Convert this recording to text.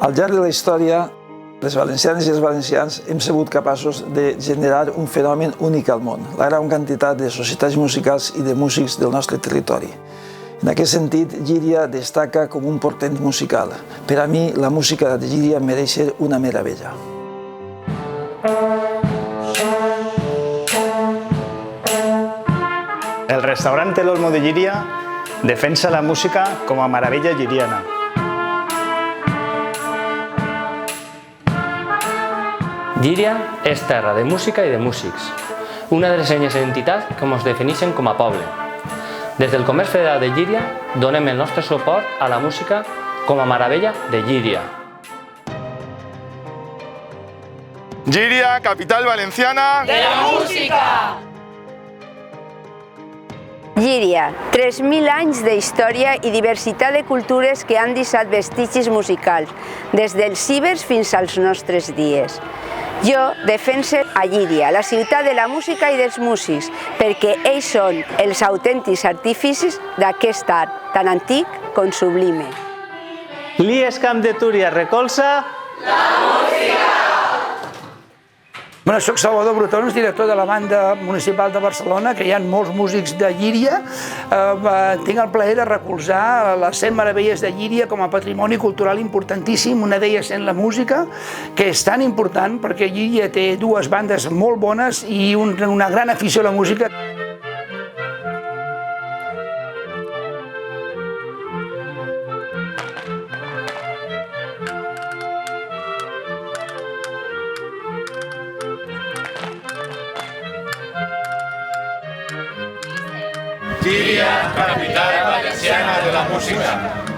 Al llarg de la història, les valencianes i els valencians hem sigut capaços de generar un fenomen únic al món, la gran quantitat de societats musicals i de músics del nostre territori. En aquest sentit, Llíria destaca com un portent musical. Per a mi, la música de Llíria mereix ser una meravella. El restaurante El Olmo de Llíria defensa la música com a meravella lliriana. Llíria és terra de música i de músics, una de les senyes d'identitat que ens defineixen com a poble. Des del Comerç Federal de Llíria donem el nostre suport a la música com a meravella de Llíria. Llíria, capital valenciana de la música! Llíria, 3.000 anys de història i diversitat de cultures que han deixat vestigis musicals, des dels cibers fins als nostres dies. Jo defenso a Llíria, la ciutat de la música i dels músics, perquè ells són els autèntics artífices d'aquest art, tan antic com sublime. L'IES Camp de Túria recolza la música! Soc Salvador Brotons, director de la Banda Municipal de Barcelona, que hi ha molts músics de Llíria. Tinc el plaer de recolzar les 100 meravelles de Llíria com a patrimoni cultural importantíssim, una d'elles sent la música, que és tan important perquè Llíria té dues bandes molt bones i una gran afició a la música. Llíria, capital valenciana de la música.